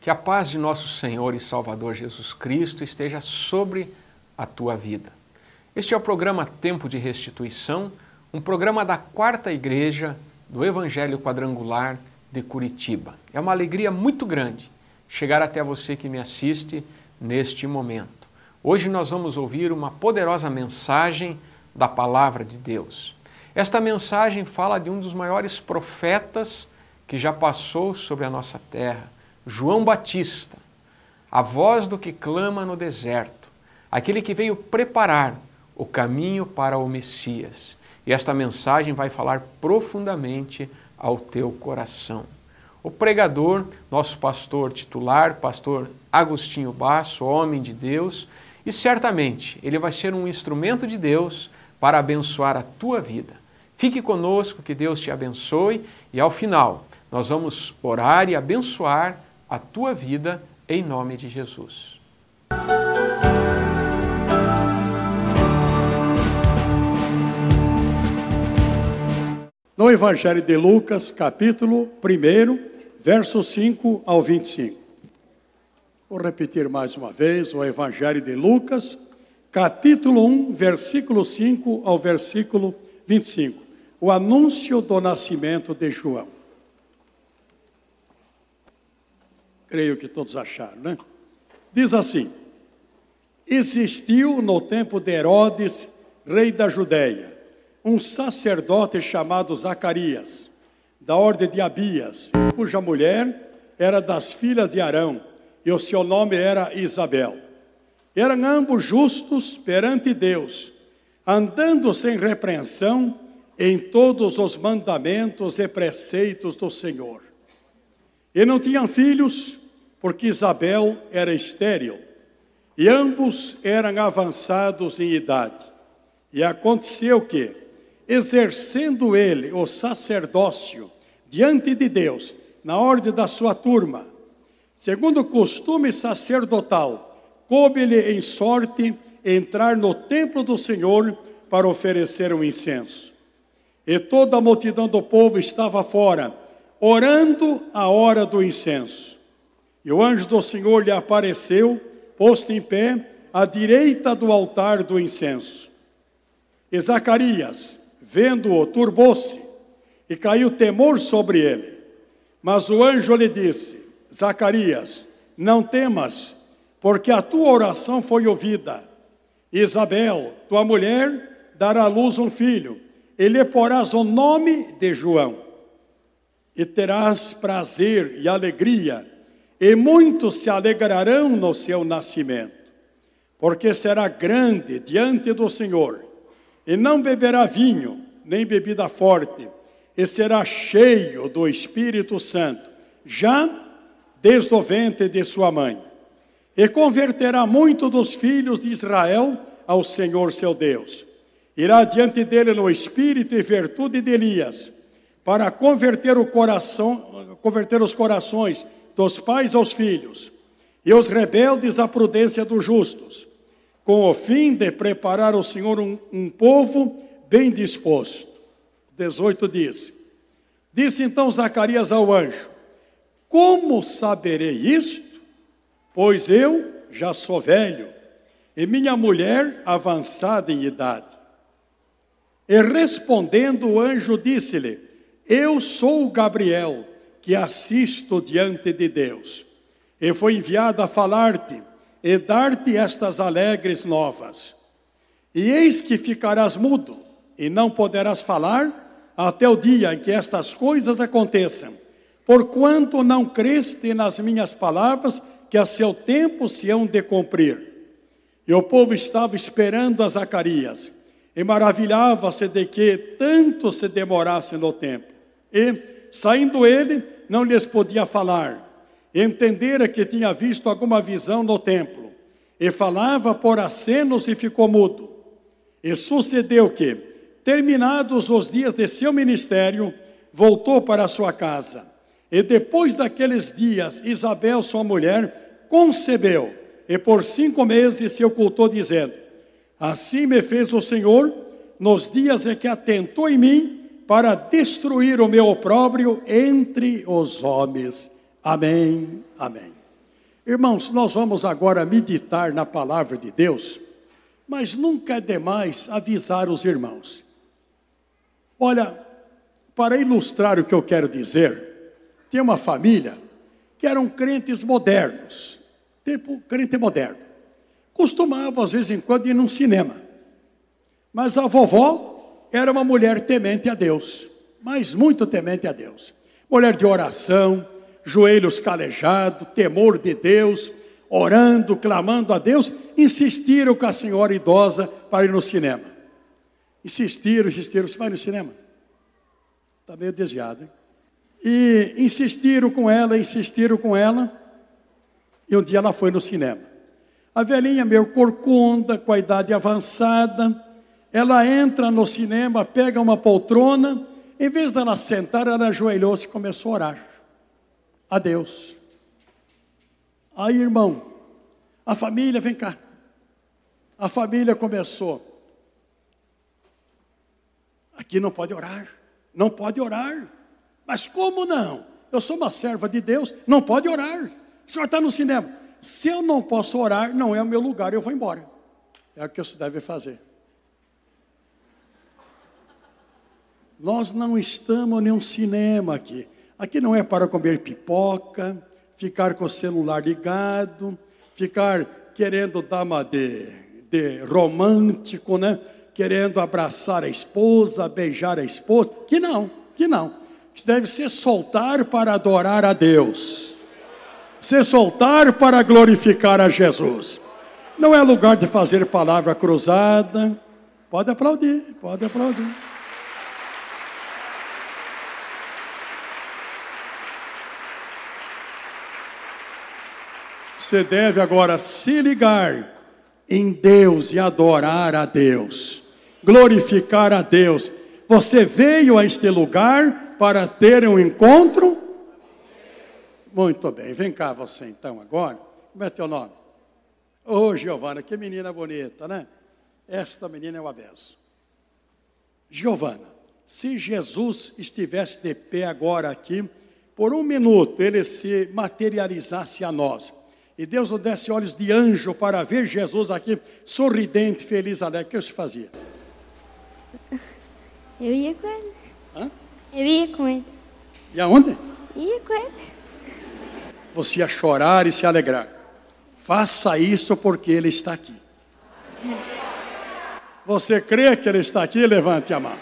Que a paz de nosso Senhor e Salvador Jesus Cristo esteja sobre a tua vida. Este é o programa Tempo de Restituição, um programa da Quarta Igreja do Evangelho Quadrangular de Curitiba. É uma alegria muito grande chegar até você que me assiste neste momento. Hoje nós vamos ouvir uma poderosa mensagem da Palavra de Deus. Esta mensagem fala de um dos maiores profetas que já passou sobre a nossa terra, João Batista, a voz do que clama no deserto, aquele que veio preparar o caminho para o Messias. E esta mensagem vai falar profundamente ao teu coração. O pregador, nosso pastor titular, pastor Agostinho Basso, homem de Deus, e certamente ele vai ser um instrumento de Deus para abençoar a tua vida. Fique conosco, que Deus te abençoe, e ao final nós vamos orar e abençoar a tua vida em nome de Jesus. No Evangelho de Lucas, capítulo 1, versos 5 ao 25. Vou repetir mais uma vez o Evangelho de Lucas, capítulo 1, versículo 5 ao versículo 25. O anúncio do nascimento de João. Creio que todos acharam, né? Diz assim: existiu no tempo de Herodes, rei da Judéia, um sacerdote chamado Zacarias, da ordem de Abias, cuja mulher era das filhas de Arão, e o seu nome era Isabel. Eram ambos justos perante Deus, andando sem repreensão em todos os mandamentos e preceitos do Senhor. E não tinham filhos, porque Isabel era estéril, e ambos eram avançados em idade. E aconteceu que, exercendo ele o sacerdócio diante de Deus, na ordem da sua turma, segundo o costume sacerdotal, coube-lhe em sorte entrar no templo do Senhor para oferecer um incenso. E toda a multidão do povo estava fora, orando a hora do incenso. E o anjo do Senhor lhe apareceu, posto em pé, à direita do altar do incenso. E Zacarias, vendo-o, turbou-se, e caiu temor sobre ele. Mas o anjo lhe disse: Zacarias, não temas, porque a tua oração foi ouvida. Isabel, tua mulher, dará à luz um filho, e lhe porás o nome de João. E terás prazer e alegria, e muitos se alegrarão no seu nascimento, porque será grande diante do Senhor, e não beberá vinho, nem bebida forte, e será cheio do Espírito Santo, já desde o ventre de sua mãe. E converterá muito dos filhos de Israel ao Senhor seu Deus. Irá diante dele no espírito e virtude de Elias, para converter os corações dos pais aos filhos, e os rebeldes à prudência dos justos, com o fim de preparar ao Senhor um povo bem disposto. 18 diz: disse então Zacarias ao anjo: como saberei isto? Pois eu já sou velho, e minha mulher avançada em idade. E respondendo o anjo disse-lhe: eu sou Gabriel, que assisto diante de Deus, e foi enviado a falar-te e dar-te estas alegres novas. E eis que ficarás mudo, e não poderás falar, até o dia em que estas coisas aconteçam, porquanto não creste nas minhas palavras, que a seu tempo se hão de cumprir. E o povo estava esperando a Zacarias, e maravilhava-se de que tanto se demorasse no tempo. E, saindo ele, não lhes podia falar. Entendera que tinha visto alguma visão no templo, e falava por acenos e ficou mudo. E sucedeu que, terminados os dias de seu ministério, voltou para sua casa. E depois daqueles dias, Isabel, sua mulher, concebeu, e por 5 meses se ocultou, dizendo: assim me fez o Senhor, nos dias em que atentou em mim, para destruir o meu opróbrio entre os homens. Amém, amém. Irmãos, nós vamos agora meditar na palavra de Deus, mas nunca é demais avisar os irmãos. Olha, para ilustrar o que eu quero dizer, tem uma família que eram crentes modernos, tipo crente moderno. Costumava, às vezes em quando, ir num cinema. Mas a vovó era uma mulher temente a Deus, mas muito temente a Deus. Mulher de oração, joelhos calejados, temor de Deus, orando, clamando a Deus. Insistiram com a senhora idosa para ir no cinema. Insistiram, você vai no cinema? Está meio desviado, hein? E insistiram com ela, e um dia ela foi no cinema. A velhinha meio corcunda, com a idade avançada, ela entra no cinema, pega uma poltrona, em vez dela sentar, ela ajoelhou-se e começou a orar a Deus. Aí, irmão, a família, vem cá. A família começou. Aqui não pode orar, não pode orar. Mas como não? Eu sou uma serva de Deus, não pode orar. O senhor está no cinema. Se eu não posso orar, não é o meu lugar, eu vou embora. É o que você deve fazer. Nós não estamos em um cinema aqui. Aqui não é para comer pipoca, ficar com o celular ligado, ficar querendo dar uma de romântico, né? Querendo abraçar a esposa, beijar a esposa. Que não. Isso deve ser soltar para adorar a Deus. Se soltar para glorificar a Jesus. Não é lugar de fazer palavra cruzada. Pode aplaudir. Você deve agora se ligar em Deus e adorar a Deus, glorificar a Deus. Você veio a este lugar para ter um encontro? Muito bem, vem cá você então agora. Como é teu nome? Ô, Giovana, que menina bonita, né? Esta menina é uma benção. Giovana, se Jesus estivesse de pé agora aqui, por um minuto ele se materializasse a nós, e Deus nos desse olhos de anjo para ver Jesus aqui, sorridente, feliz, alegre, o que você fazia? Eu ia com ele. Hã? Eu ia com ele. E aonde? Ia com ele. Você ia chorar e se alegrar. Faça isso porque Ele está aqui. Você crê que Ele está aqui? Levante a mão.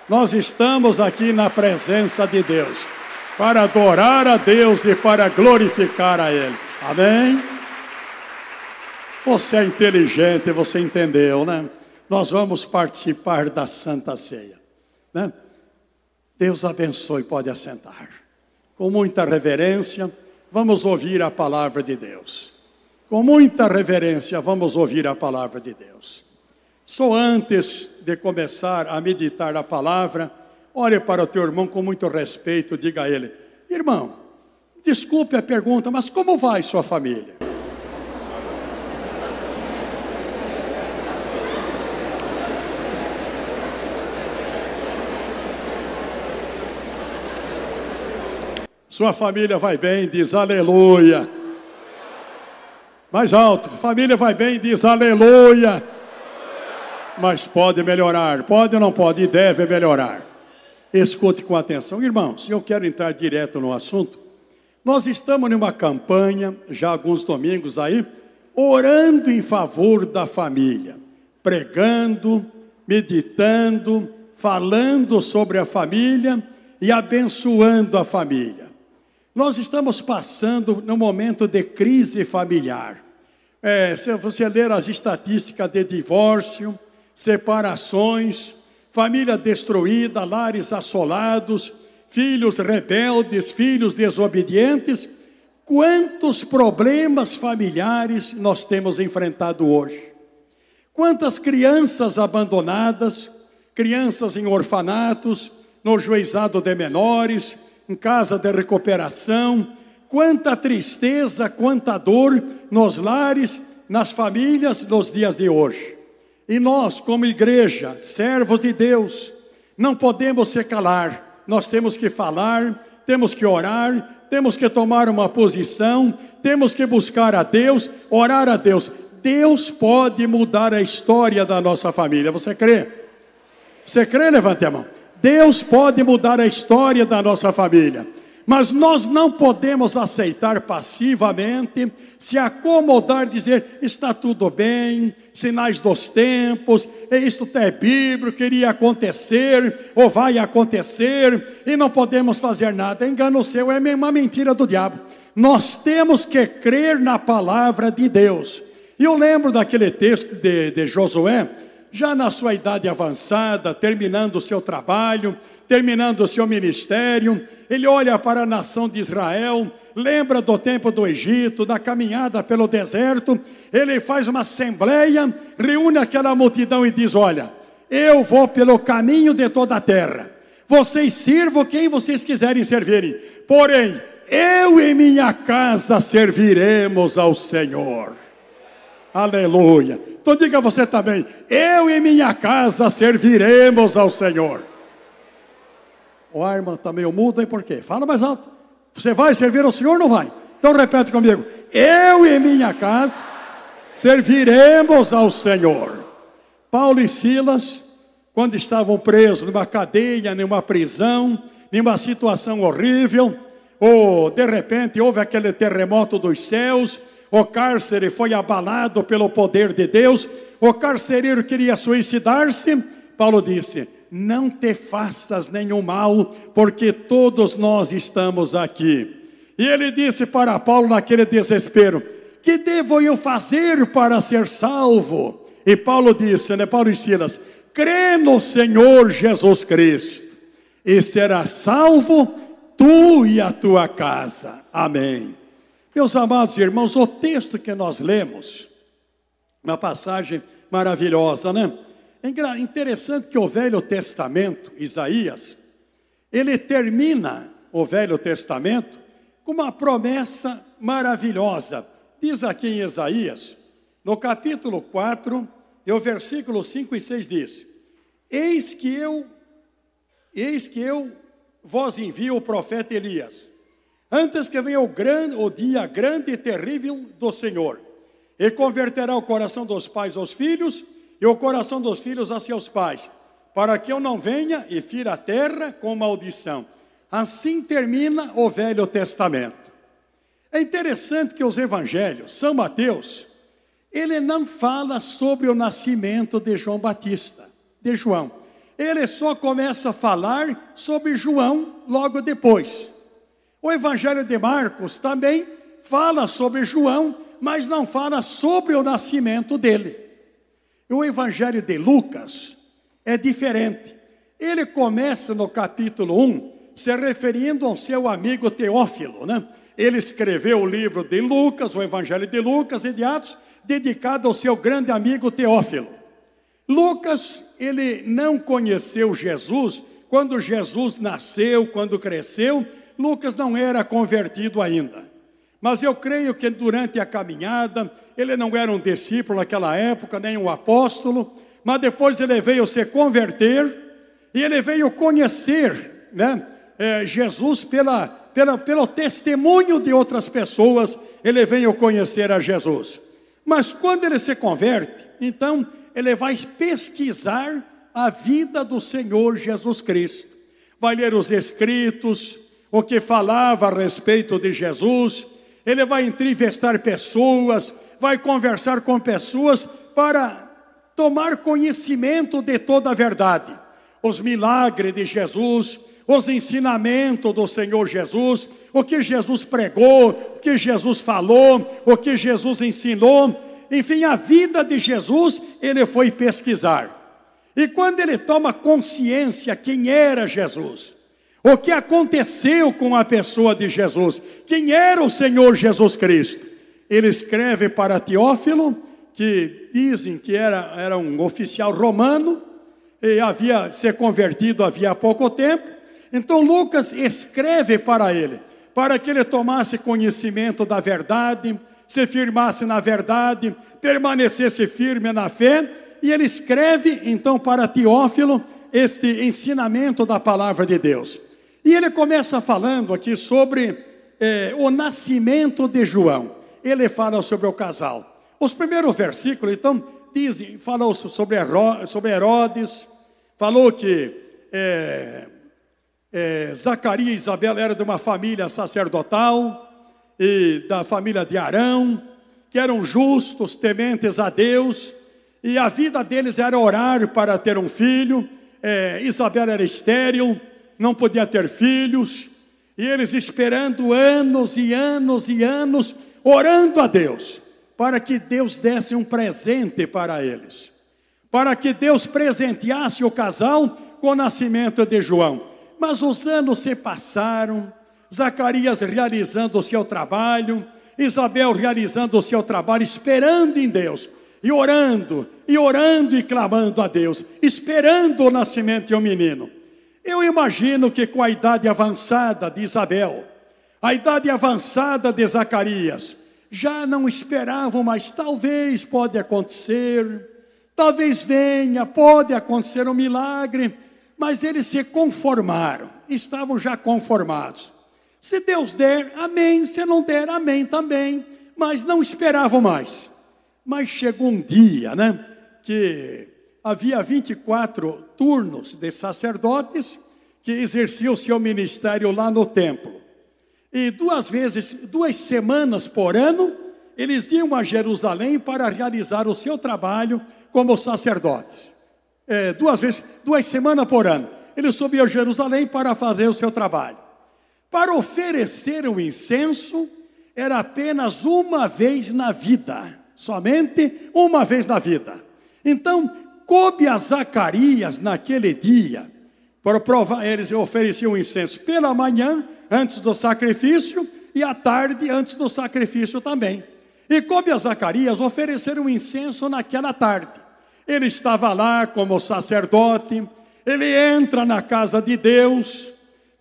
Nós estamos aqui na presença de Deus, para adorar a Deus e para glorificar a Ele. Amém? Você é inteligente, você entendeu, né? Nós vamos participar da Santa Ceia, né? Deus abençoe, pode assentar. Com muita reverência, vamos ouvir a palavra de Deus. Com muita reverência, vamos ouvir a palavra de Deus. Só antes de começar a meditar a palavra, olhe para o teu irmão com muito respeito, diga a ele: irmão, desculpe a pergunta, mas como vai sua família? Sua família vai bem, diz aleluia. Mais alto, família vai bem, diz aleluia. Mas pode melhorar, pode ou não pode, e deve melhorar. Escute com atenção. Irmãos, eu quero entrar direto no assunto. Nós estamos numa campanha, já há alguns domingos aí, orando em favor da família, pregando, meditando, falando sobre a família e abençoando a família. Nós estamos passando num momento de crise familiar. Se você ler as estatísticas de divórcio, separações, família destruída, lares assolados, filhos rebeldes, filhos desobedientes, quantos problemas familiares nós temos enfrentado hoje? Quantas crianças abandonadas, crianças em orfanatos, no juizado de menores, em casa de recuperação, quanta tristeza, quanta dor nos lares, nas famílias, nos dias de hoje. E nós, como igreja, servos de Deus, não podemos se calar, nós temos que falar, temos que orar, temos que tomar uma posição, temos que buscar a Deus, orar a Deus. Deus pode mudar a história da nossa família. Você crê? Você crê? Levante a mão. Deus pode mudar a história da nossa família. Mas nós não podemos aceitar passivamente, se acomodar, dizer, está tudo bem, sinais dos tempos, isto é bíblico, iria acontecer, ou vai acontecer, e não podemos fazer nada. Engano seu, é uma mentira do diabo. Nós temos que crer na palavra de Deus. E eu lembro daquele texto de Josué, já na sua idade avançada, terminando o seu trabalho, terminando o seu ministério, ele olha para a nação de Israel, lembra do tempo do Egito, da caminhada pelo deserto, ele faz uma assembleia, reúne aquela multidão e diz, olha, eu vou pelo caminho de toda a terra, vocês sirvam quem vocês quiserem servirem, porém, eu e minha casa serviremos ao Senhor. Aleluia. Então diga você também, eu e minha casa serviremos ao Senhor. O irmão está meio mudo, hein? Por quê? Fala mais alto. Você vai servir ao Senhor ou não vai? Então repete comigo. Eu e minha casa serviremos ao Senhor. Paulo e Silas, quando estavam presos numa cadeia, numa prisão, numa situação horrível, ou de repente houve aquele terremoto dos céus, o cárcere foi abalado pelo poder de Deus, o carcereiro queria suicidar-se, Paulo disse, não te faças nenhum mal, porque todos nós estamos aqui. E ele disse para Paulo naquele desespero, que devo eu fazer para ser salvo? E Paulo disse, Paulo e Silas, crê no Senhor Jesus Cristo, e serás salvo tu e a tua casa. Amém. Meus amados irmãos, o texto que nós lemos, uma passagem maravilhosa, É interessante que o Velho Testamento, Isaías, ele termina o Velho Testamento com uma promessa maravilhosa. Diz aqui em Isaías, no capítulo 4, e o versículo 5 e 6 diz, Eis que eu vos envio o profeta Elias, antes que venha o dia grande e terrível do Senhor, e converterá o coração dos pais aos filhos, e o coração dos filhos a seus pais, para que eu não venha e fira a terra com maldição. Assim termina o Velho Testamento. É interessante que os evangelhos, São Mateus, ele não fala sobre o nascimento de João Batista, de João. Ele só começa a falar sobre João logo depois. O evangelho de Marcos também fala sobre João, mas não fala sobre o nascimento dele. O evangelho de Lucas é diferente. Ele começa no capítulo 1, se referindo ao seu amigo Teófilo, Ele escreveu o livro de Lucas, o evangelho de Lucas e de Atos, dedicado ao seu grande amigo Teófilo. Lucas, ele não conheceu Jesus quando Jesus nasceu, quando cresceu. Lucas não era convertido ainda. Mas eu creio que durante a caminhada, ele não era um discípulo naquela época, nem um apóstolo, mas depois ele veio se converter, e ele veio conhecer Jesus pelo testemunho de outras pessoas, ele veio conhecer a Jesus. Mas quando ele se converte, então ele vai pesquisar a vida do Senhor Jesus Cristo. Vai ler os escritos, o que falava a respeito de Jesus, ele vai entrevistar pessoas, vai conversar com pessoas para tomar conhecimento de toda a verdade. Os milagres de Jesus, os ensinamentos do Senhor Jesus, o que Jesus pregou, o que Jesus falou, o que Jesus ensinou. Enfim, a vida de Jesus, ele foi pesquisar. E quando ele toma consciência quem era Jesus, o que aconteceu com a pessoa de Jesus, quem era o Senhor Jesus Cristo, ele escreve para Teófilo, que dizem que era um oficial romano, e havia se convertido havia pouco tempo. Então Lucas escreve para ele, para que ele tomasse conhecimento da verdade, se firmasse na verdade, permanecesse firme na fé, e ele escreve então para Teófilo este ensinamento da palavra de Deus. E ele começa falando aqui sobre o nascimento de João. Ele fala sobre o casal. Os primeiros versículos, então, falou sobre Herodes, falou que Zacarias e Isabel eram de uma família sacerdotal, e da família de Arão, que eram justos, tementes a Deus, e a vida deles era orar para ter um filho. Isabel era estéril, não podia ter filhos, e eles esperando anos e anos e anos, orando a Deus, para que Deus desse um presente para eles, para que Deus presenteasse o casal com o nascimento de João. Mas os anos se passaram, Zacarias realizando o seu trabalho, Isabel realizando o seu trabalho, esperando em Deus, e orando e clamando a Deus, esperando o nascimento de um menino. Eu imagino que com a idade avançada de Isabel, a idade avançada de Zacarias, já não esperavam mais. Talvez pode acontecer, talvez venha, pode acontecer um milagre, mas eles se conformaram, estavam já conformados. Se Deus der, amém, se não der, amém também, mas não esperavam mais. Mas chegou um dia, que havia 24 turnos de sacerdotes que exerciam o seu ministério lá no templo. E 2 semanas por ano, eles iam a Jerusalém para realizar o seu trabalho como sacerdotes. 2 semanas por ano, eles subiam a Jerusalém para fazer o seu trabalho. Para oferecer o incenso, era apenas uma vez na vida, somente uma vez na vida. Então, coube a Zacarias naquele dia, para provar, eles ofereciam o incenso pela manhã, antes do sacrifício, e à tarde, antes do sacrifício também. E coube a Zacarias oferecer o incenso naquela tarde. Ele estava lá como sacerdote, ele entra na casa de Deus,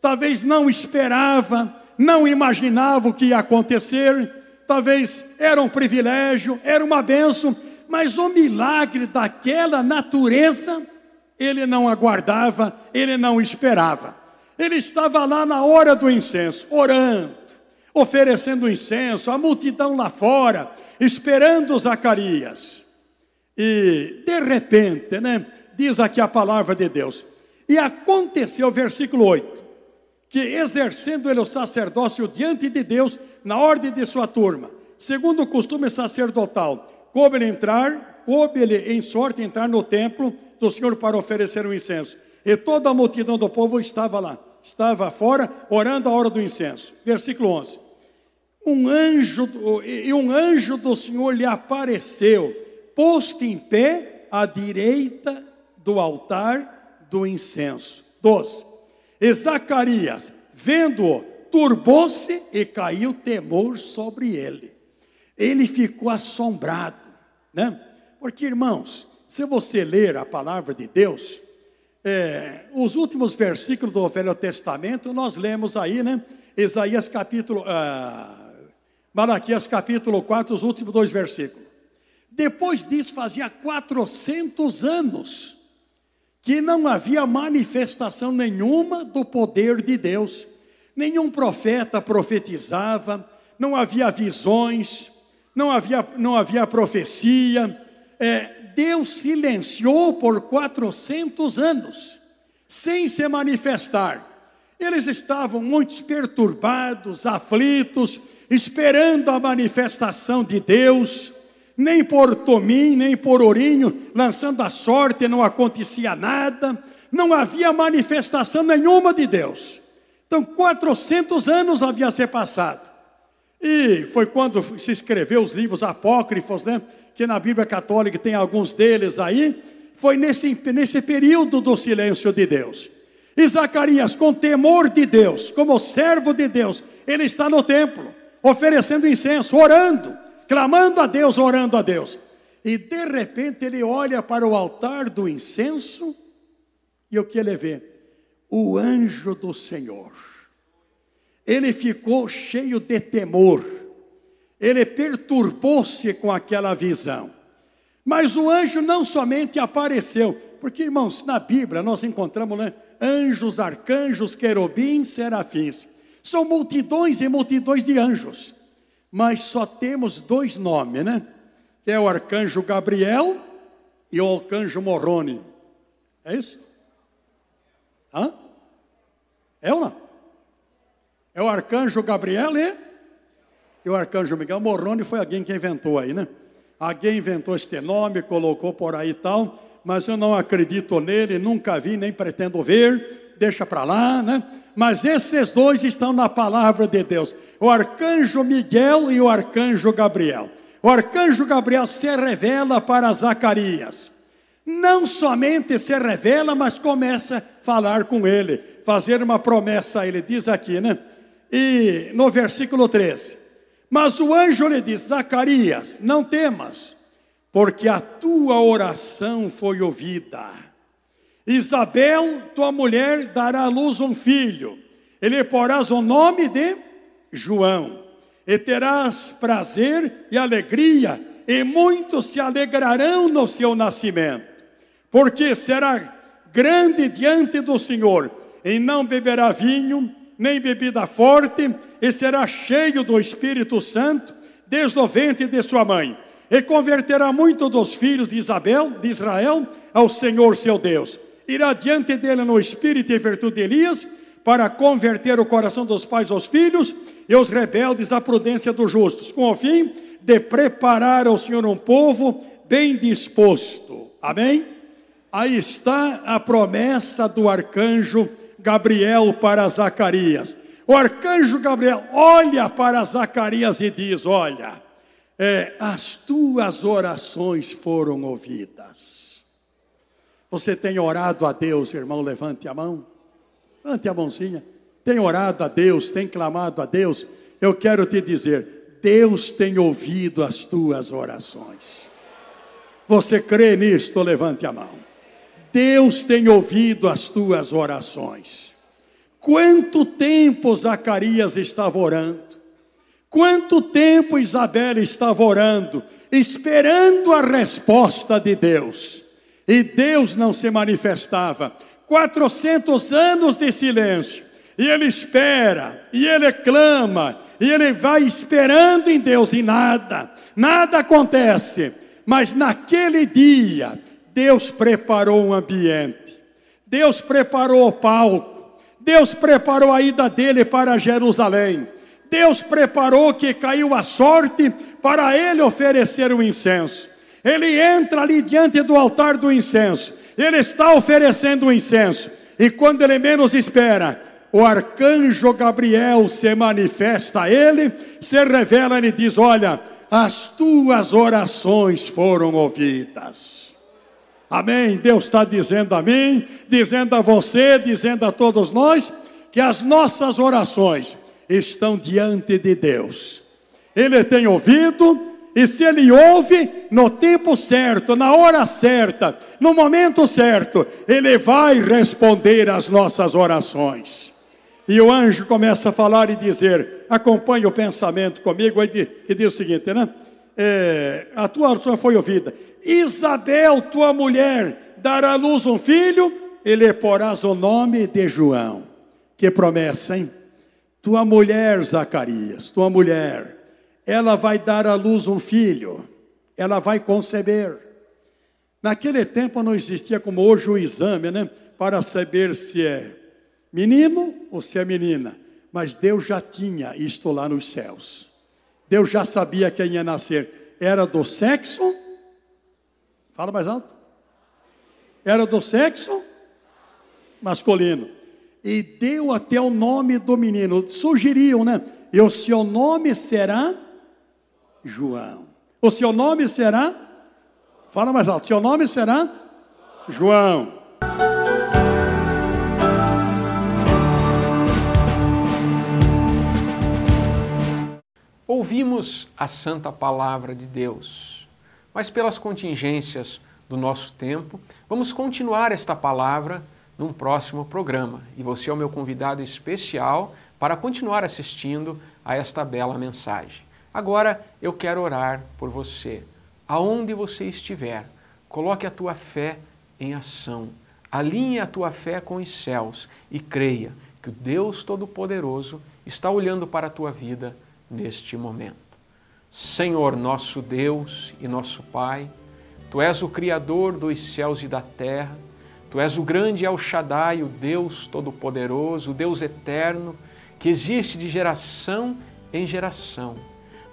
talvez não esperava, não imaginava o que ia acontecer, talvez era um privilégio, era uma bênção, mas o milagre daquela natureza, ele não aguardava, ele não esperava. Ele estava lá na hora do incenso, orando, oferecendo incenso, a multidão lá fora, esperando Zacarias. E de repente, diz aqui a palavra de Deus, e aconteceu, versículo 8, que exercendo ele o sacerdócio diante de Deus, na ordem de sua turma, segundo o costume sacerdotal, coube-lhe em sorte entrar no templo do Senhor para oferecer o incenso. E toda a multidão do povo estava lá, estava fora, orando a hora do incenso. Versículo 11. Um anjo do Senhor lhe apareceu, posto em pé à direita do altar do incenso. 12. E Zacarias, vendo-o, turbou-se e caiu temor sobre ele. Ele ficou assombrado, Porque, irmãos, se você ler a palavra de Deus, os últimos versículos do Velho Testamento, nós lemos aí, Malaquias capítulo 4, os últimos 2 versículos. Depois disso, fazia 400 anos que não havia manifestação nenhuma do poder de Deus. Nenhum profeta profetizava, não havia visões, não havia profecia. Deus silenciou por 400 anos, sem se manifestar. Eles estavam muito perturbados, aflitos, esperando a manifestação de Deus. Nem por Tomim, nem por Ourinho, lançando a sorte, não acontecia nada. Não havia manifestação nenhuma de Deus. Então, 400 anos havia se passado. E foi quando se escreveu os livros apócrifos, que na Bíblia Católica tem alguns deles aí. Foi nesse período do silêncio de Deus. E Zacarias, com temor de Deus, como servo de Deus, ele está no templo, oferecendo incenso, orando, clamando a Deus, orando a Deus. E de repente ele olha para o altar do incenso, e o que ele vê? O anjo do Senhor. Ele ficou cheio de temor, ele perturbou-se com aquela visão. Mas o anjo não somente apareceu, Porque, irmãos, na Bíblia nós encontramos, né, anjos, arcanjos, querubins, serafins. São multidões e multidões de anjos. Mas só temos 2 nomes, né? Que é o arcanjo Gabriel e o arcanjo Moroni. É isso? Hã? É ou não? É o arcanjo Gabriel e o arcanjo Miguel. Moroni foi alguém que inventou aí, né? Alguém inventou este nome, colocou por aí e tal, mas eu não acredito nele, nunca vi, nem pretendo ver, deixa para lá, né? Mas esses 2 estão na palavra de Deus, o arcanjo Miguel e o arcanjo Gabriel. O arcanjo Gabriel se revela para Zacarias. Não somente se revela, mas começa a falar com ele, fazer uma promessa a ele, diz aqui, né? E no versículo 13, mas o anjo lhe diz: Zacarias, não temas, porque a tua oração foi ouvida. Isabel, tua mulher, dará à luz um filho, e lhe porás o nome de João, e terás prazer e alegria, e muitos se alegrarão no seu nascimento, porque será grande diante do Senhor, e não beberá vinho, nem bebida forte, e será cheio do Espírito Santo, desde o ventre de sua mãe, e converterá muito dos filhos de Israel, ao Senhor seu Deus. Irá diante dele no espírito e virtude de Elias, para converter o coração dos pais aos filhos, e os rebeldes à prudência dos justos, com o fim de preparar ao Senhor um povo bem disposto. Amém? Aí está a promessa do arcanjo Gabriel para Zacarias. O arcanjo Gabriel olha para Zacarias e diz: olha, as tuas orações foram ouvidas. Você tem orado a Deus, irmão? Levante a mão. Levante a mãozinha. Tem orado a Deus, tem clamado a Deus. Eu quero te dizer, Deus tem ouvido as tuas orações. Você crê nisto? Levante a mão. Deus tem ouvido as tuas orações. Quanto tempo Zacarias estava orando? Quanto tempo Isabel estava orando, esperando a resposta de Deus? E Deus não se manifestava. 400 anos de silêncio. E ele espera, e ele clama, e ele vai esperando em Deus, e nada acontece. Mas naquele dia, Deus preparou um ambiente, Deus preparou o palco, Deus preparou a ida dele para Jerusalém, Deus preparou que caiu a sorte para ele oferecer o incenso. Ele entra ali diante do altar do incenso, ele está oferecendo o incenso, e quando ele menos espera, o arcanjo Gabriel se manifesta a ele, se revela, ele diz: olha, as tuas orações foram ouvidas. Amém? Deus está dizendo a mim, dizendo a você, dizendo a todos nós, que as nossas orações estão diante de Deus. Ele tem ouvido, e se Ele ouve, no tempo certo, na hora certa, no momento certo, Ele vai responder às nossas orações. E o anjo começa a falar e dizer, acompanhe o pensamento comigo, que diz o seguinte, né? A tua oração foi ouvida. Isabel, tua mulher, dará à luz um filho, e lhe porás o nome de João. Que promessa, hein? Tua mulher, Zacarias, tua mulher, ela vai dar à luz um filho, ela vai conceber. Naquele tempo não existia como hoje o exame, né? Para saber se é menino ou se é menina. Mas Deus já tinha isto lá nos céus. Deus já sabia quem ia nascer. Era do sexo... Fala mais alto. Era do sexo masculino. E deu até o nome do menino. Sugeriam, né? E o seu nome será João. O seu nome será... Fala mais alto. Seu nome será João. Ouvimos a santa palavra de Deus. Mas pelas contingências do nosso tempo, vamos continuar esta palavra num próximo programa. E você é o meu convidado especial para continuar assistindo a esta bela mensagem. Agora eu quero orar por você. Aonde você estiver, coloque a tua fé em ação. Alinhe a tua fé com os céus e creia que o Deus Todo-Poderoso está olhando para a tua vida neste momento. Senhor, nosso Deus e nosso Pai, Tu és o Criador dos céus e da terra, Tu és o grande El Shaddai, o Deus Todo-Poderoso, o Deus eterno, que existe de geração em geração.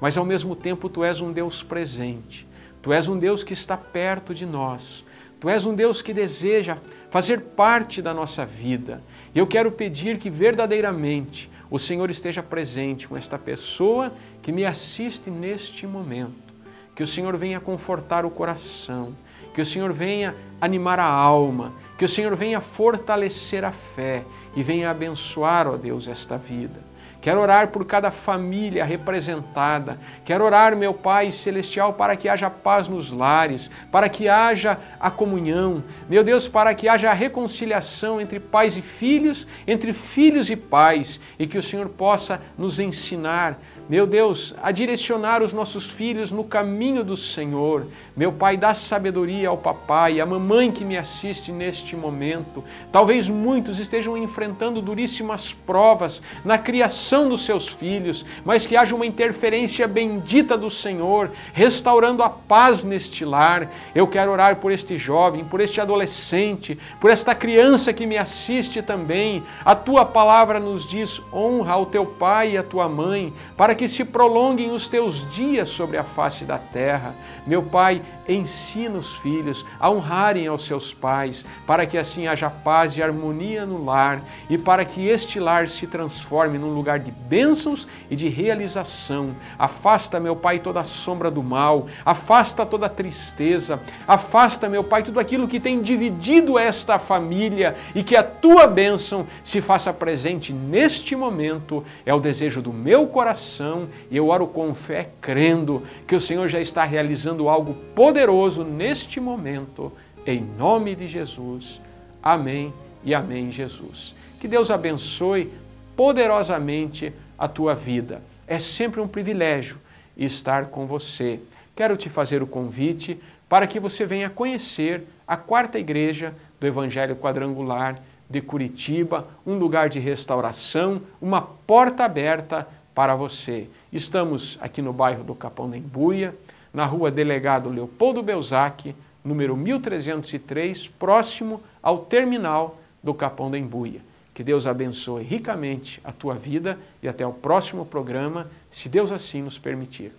Mas ao mesmo tempo Tu és um Deus presente, Tu és um Deus que está perto de nós, Tu és um Deus que deseja fazer parte da nossa vida. E eu quero pedir que verdadeiramente o Senhor esteja presente com esta pessoa que me assiste neste momento. Que o Senhor venha confortar o coração, que o Senhor venha animar a alma, que o Senhor venha fortalecer a fé e venha abençoar, ó Deus, esta vida. Quero orar por cada família representada. Quero orar, meu Pai Celestial, para que haja paz nos lares, para que haja a comunhão. Meu Deus, para que haja a reconciliação entre pais e filhos, entre filhos e pais, e que o Senhor possa nos ensinar, meu Deus, a direcionar os nossos filhos no caminho do Senhor. Meu Pai, dá sabedoria ao papai, à mamãe que me assiste neste momento. Talvez muitos estejam enfrentando duríssimas provas na criação dos seus filhos, mas que haja uma interferência bendita do Senhor, restaurando a paz neste lar. Eu quero orar por este jovem, por este adolescente, por esta criança que me assiste também. A Tua palavra nos diz: honra ao teu pai e à tua mãe, para que se prolonguem os teus dias sobre a face da terra. Meu Pai, ensina os filhos a honrarem aos seus pais, para que assim haja paz e harmonia no lar e para que este lar se transforme num lugar de bênçãos e de realização. Afasta, meu Pai, toda a sombra do mal, afasta toda a tristeza, afasta, meu Pai, tudo aquilo que tem dividido esta família e que a Tua bênção se faça presente neste momento. É o desejo do meu coração e eu oro com fé, crendo que o Senhor já está realizando algo poderoso neste momento, em nome de Jesus. Amém e amém, Jesus. Que Deus abençoe poderosamente a tua vida. É sempre um privilégio estar com você. Quero te fazer o convite para que você venha conhecer a quarta igreja do Evangelho Quadrangular de Curitiba, um lugar de restauração, uma porta aberta para você. Estamos aqui no bairro do Capão da Embuia, na rua Delegado Leopoldo Belzac, número 1303, próximo ao terminal do Capão da Embuia. Que Deus abençoe ricamente a tua vida e até o próximo programa, se Deus assim nos permitir.